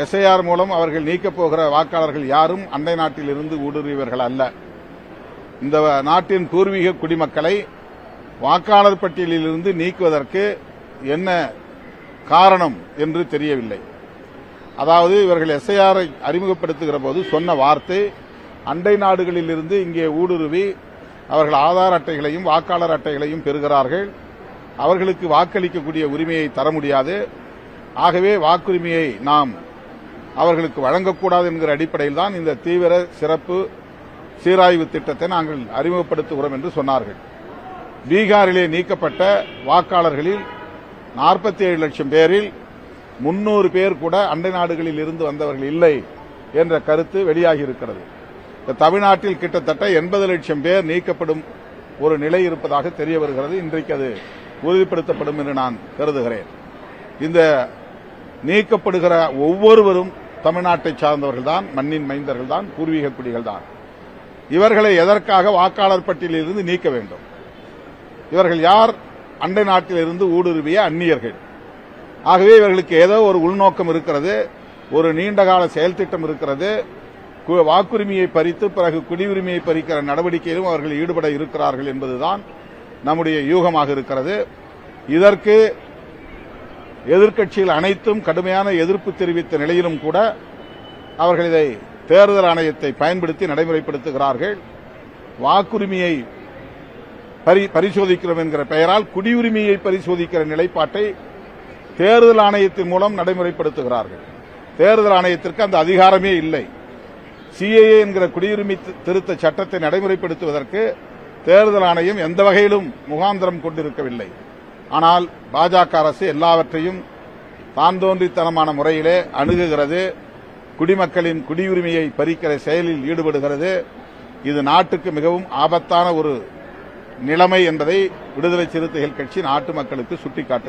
SIR மூலம் அவர்கள் நீக்கப் போகிற வாக்காளர்கள் யாரும் அண்டை நாட்டில் இருந்து ஊடுருவியவர்கள் அல்ல. இந்த நாட்டின் பூர்வீக குடிமக்களை வாக்காளர் பட்டியலில் இருந்து நீக்குவதற்கு என்ன காரணம் என்று தெரியவில்லை. அதாவது இவர்கள் எஸ்ஐஆரை அறிமுகப்படுத்துகிற போது சொன்ன வார்த்தை, அண்டை நாடுகளில் இருந்து இங்கே ஊடுருவி அவர்கள் ஆதார் அட்டைகளையும் வாக்காளர் அட்டைகளையும் பெறுகிறார்கள், அவர்களுக்கு வாக்களிக்கக்கூடிய உரிமையை தர முடியாது, ஆகவே வாக்குரிமையை நாம் அவர்களுக்கு வழங்கக்கூடாது என்கிற அடிப்படையில் தான் இந்த தீவிர சிறப்பு சீராய்வு திட்டத்தை நாங்கள் அறிமுகப்படுத்துகிறோம் என்று சொன்னார்கள். பீகாரிலே நீக்கப்பட்ட வாக்காளர்களில் 47 லட்சம் பேரில் 300 பேர் கூட அண்டை நாடுகளில் இருந்து வந்தவர்கள் இல்லை என்ற கருத்து வெளியாகி இருக்கிறது. தமிழ்நாட்டில் கிட்டத்தட்ட 80 லட்சம் பேர் நீக்கப்படும் ஒரு நிலை இருப்பதாக தெரிய வருகிறது. இன்றைக்கு அது உறுதிப்படுத்தப்படும் என்று நான் கருதுகிறேன். இந்த நீக்கப்படுகிற ஒவ்வொருவரும் தமிழ்நாட்டை சார்ந்தவர்கள் தான், மண்ணின் மைந்தர்கள் தான், பூர்வீக குடிகள் தான். இவர்களை எதற்காக வாக்காளர் பட்டியலில் இருந்து நீக்க வேண்டும்? இவர்கள் யார்? அண்டை நாட்டிலிருந்து ஊடுருவிய அந்நியர்கள். ஆகவே இவர்களுக்கு ஏதோ ஒரு உள்நோக்கம் இருக்கிறது, ஒரு நீண்டகால செயல் திட்டம் இருக்கிறது. வாக்குரிமையை பறித்து பிறகு குடியுரிமையை பறிக்கிற நடவடிக்கையிலும் அவர்கள் ஈடுபட இருக்கிறார்கள் என்பதுதான் நம்முடைய யூகமாக இருக்கிறது. இதற்கு எதிர்க்கட்சிகள் அனைத்தும் கடுமையான எதிர்ப்பு தெரிவித்த நிலையிலும் கூட அவர்கள் இதை தேர்தல் ஆணையத்தை பயன்படுத்தி நடைமுறைப்படுத்துகிறார்கள். வாக்குரிமையை பரிசோதிக்கிறோம் என்கிற பெயரால் குடியுரிமையை பரிசோதிக்கிற நிலைப்பாட்டை தேர்தல் ஆணையத்தின் மூலம் நடைமுறைப்படுத்துகிறார்கள். தேர்தல் ஆணையத்திற்கு அந்த அதிகாரமே இல்லை. சிஏஏ என்கிற குடியுரிமை திருத்த சட்டத்தை நடைமுறைப்படுத்துவதற்கு தேர்தல் ஆணையம் எந்த வகையிலும் முகாந்திரம் கொண்டிருக்கவில்லை. ஆனால் பாஜக அரசு எல்லாவற்றையும் தான் தோன்றித்தனமான முறையிலே அணுகுகிறது, குடிமக்களின் குடியுரிமையை பறிக்கிற செயலில் ஈடுபடுகிறது. இது நாட்டுக்கு மிகவும் ஆபத்தான ஒரு நிலைமை என்பதை விடுதலை சிறுத்தைகள் கட்சி நாட்டு மக்களுக்கு சுட்டிக்காட்டுகிறது.